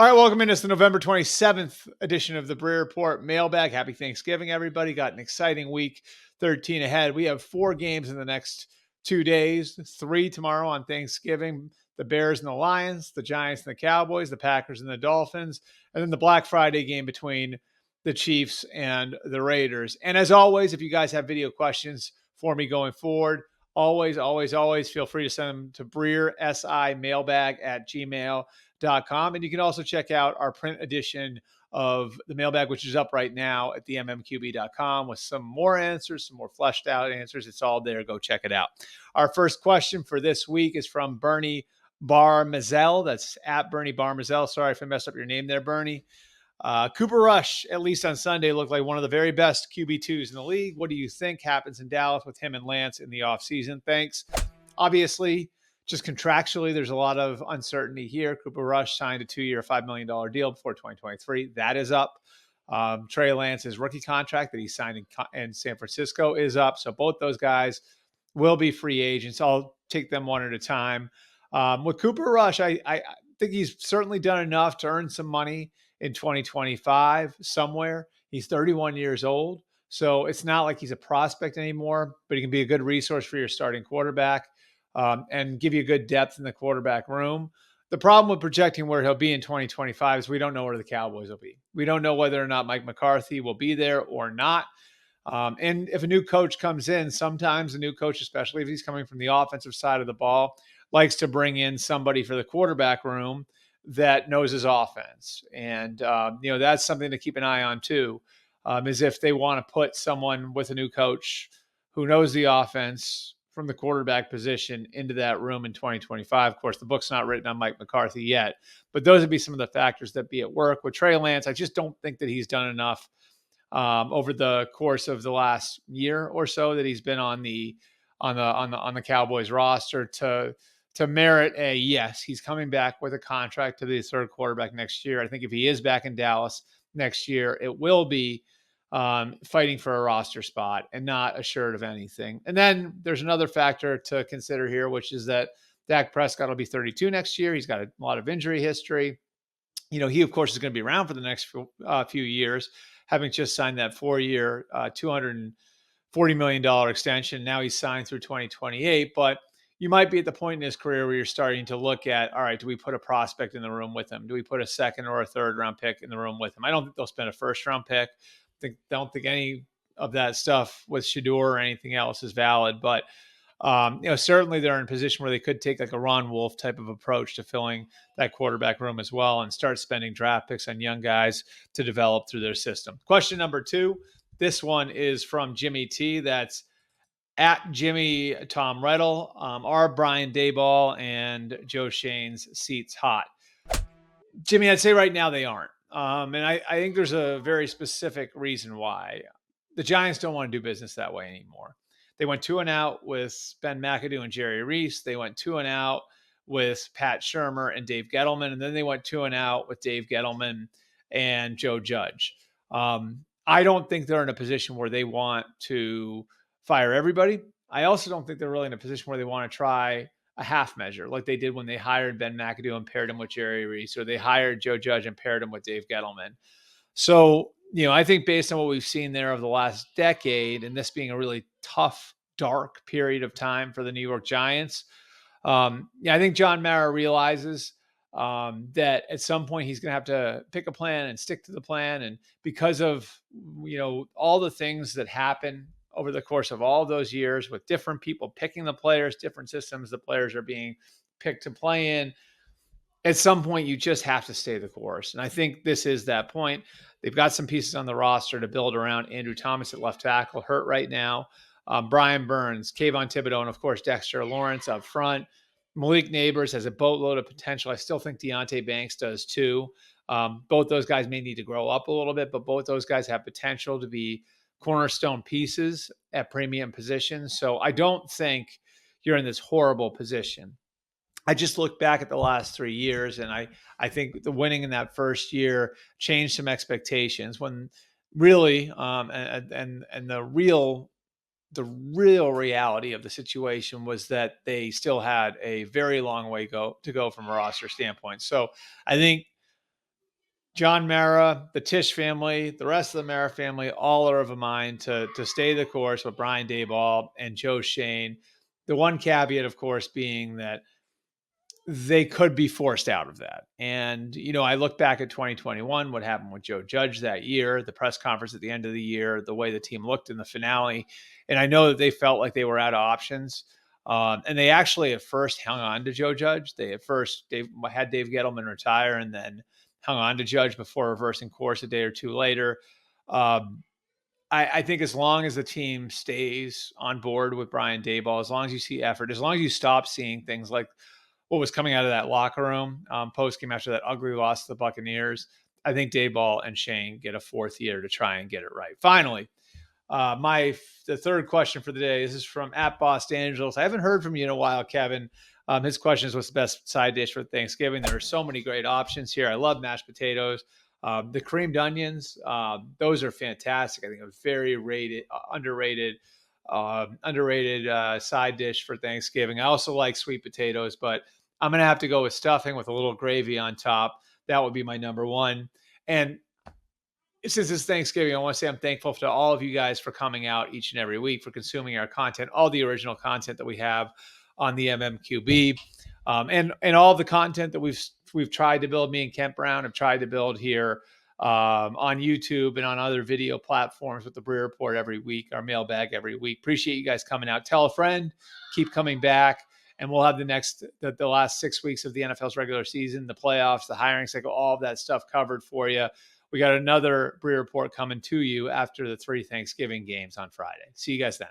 All right, welcome in. It's the November 27th edition of the Breer Report Mailbag. Happy Thanksgiving, everybody. Got an exciting week 13 ahead. We have 4 games in the next 2 days, 3 tomorrow on Thanksgiving. The Bears and the Lions, the Giants and the Cowboys, the Packers and the Dolphins, and then the Black Friday game between the Chiefs and the Raiders. And as always, if you guys have video questions for me going forward, always feel free to send them to Breer, SI, mailbag at gmail.com. And you can also check out our print edition of the Mailbag, which is up right now at the mmqb.com with some more answers, some more fleshed out answers. It's all there. Go check it out. Our first question for this week is from Bernie Barmazel. That's at Bernie Barmazel. Sorry if I messed up your name there, Bernie. Cooper Rush, at least on Sunday, looked like one of the very best QB2s in the league. What do you think happens in Dallas with him and Lance in the offseason? Thanks. Obviously, just contractually, there's a lot of uncertainty here. Cooper Rush signed a 2-year, $5 million deal before 2023. That is up. Trey Lance's rookie contract that he signed in San Francisco is up. So both those guys will be free agents. I'll take them one at a time. With Cooper Rush, I think he's certainly done enough to earn some money in 2025 somewhere. He's 31 years old. So it's not like he's a prospect anymore, but he can be a good resource for your starting quarterback. And give you good depth in the quarterback room. The problem with projecting where he'll be in 2025 is we don't know where the Cowboys will be. We don't know whether or not Mike McCarthy will be there or not. And if a new coach comes in, sometimes a new coach, especially if he's coming from the offensive side of the ball, likes to bring in somebody for the quarterback room that knows his offense. And, that's something to keep an eye on too, is if they want to put someone with a new coach who knows the offense from the quarterback position into that room in 2025. Of course, the book's not written on Mike McCarthy yet, but those would be some of the factors that be at work. With Trey Lance, I just don't think that he's done enough over the course of the last year or so that he's been on the Cowboys roster to merit a yes. He's coming back with a contract to be the third quarterback next year. I think if he is back in Dallas next year, it will be fighting for a roster spot and not assured of anything. And then there's another factor to consider here, which is that Dak Prescott will be 32 next year. He's got a lot of injury history. He, of course, is going to be around for the next few years, having just signed that 4-year, $240 million extension. Now he's signed through 2028, but you might be at the point in his career where you're starting to look at, all right, do we put a prospect in the room with him? Do we put a second or a third round pick in the room with him? I don't think they'll spend a first round pick. Don't think any of that stuff with Shador or anything else is valid, but certainly they're in a position where they could take like a Ron Wolf type of approach to filling that quarterback room as well and start spending draft picks on young guys to develop through their system. Question number 2. This one is from Jimmy T. That's at Jimmy Tom Reddle. Are Brian Daboll and Joe Shane's seats hot? Jimmy, I'd say right now they aren't. And I think there's a very specific reason why. The Giants don't want to do business that way anymore. They went 2-0 with Ben McAdoo and Jerry Reese. They went 2-0 with Pat Shurmur and Dave Gettleman. And then they went 2-0 with Dave Gettleman and Joe Judge. I don't think they're in a position where they want to fire everybody. I also don't think they're really in a position where they want to try a half measure like they did when they hired Ben McAdoo and paired him with Jerry Reese, or they hired Joe Judge and paired him with Dave Gettleman. So, I think based on what we've seen there over the last decade, and this being a really tough, dark period of time for the New York Giants, I think John Mara realizes that at some point he's going to have to pick a plan and stick to the plan. And because of, all the things that happen over the course of all those years with different people picking the players, different systems the players are being picked to play in, at some point you just have to stay the course. And I think this is that point. They've got some pieces on the roster to build around. Andrew Thomas at left tackle, hurt right now. Brian Burns, Kayvon Thibodeau, and of course Dexter Lawrence up front. Malik Neighbors has a boatload of potential. I still think Deonte Banks does too. Both those guys may need to grow up a little bit, but both those guys have potential to be cornerstone pieces at premium positions. So I don't think you're in this horrible position. I just look back at the last 3 years, and I think the winning in that first year changed some expectations when really, and the real reality of the situation was that they still had a very long way to go from a roster standpoint. So I think John Mara, the Tisch family, the rest of the Mara family, all are of a mind to stay the course with Brian Daboll and Joe Shane. The one caveat, of course, being that they could be forced out of that. And, I look back at 2021, what happened with Joe Judge that year, the press conference at the end of the year, the way the team looked in the finale. And I know that they felt like they were out of options. And they actually at first hung on to Joe Judge. They had Dave Gettleman retire and then hung on to Judge before reversing course a day or two later. Um, I think as long as the team stays on board with Brian Daboll, as long as you see effort, as long as you stop seeing things like what was coming out of that locker room post game after that ugly loss to the Buccaneers, I think Daboll and Shane get a fourth year to try and get it right. Finally, the third question for the day. This is from @BossDangelos. I haven't heard from you in a while, Kevin. His question is, what's the best side dish for Thanksgiving? There are so many great options here. I love mashed potatoes. The creamed onions, those are fantastic. I think a very underrated side dish for Thanksgiving. I also like sweet potatoes, but I'm going to have to go with stuffing with a little gravy on top. That would be my number one. And since it's Thanksgiving, I want to say I'm thankful to all of you guys for coming out each and every week, for consuming our content, all the original content that we have on the MMQB, and all the content that we've tried to build. Me and Kent Brown have tried to build here on YouTube and on other video platforms with the Breer Report every week, our mailbag every week. Appreciate you guys coming out. Tell a friend, keep coming back. And we'll have the last 6 weeks of the NFL's regular season, the playoffs, the hiring cycle, all of that stuff covered for you. We got another Breer Report coming to you after the 3 Thanksgiving games on Friday. See you guys then.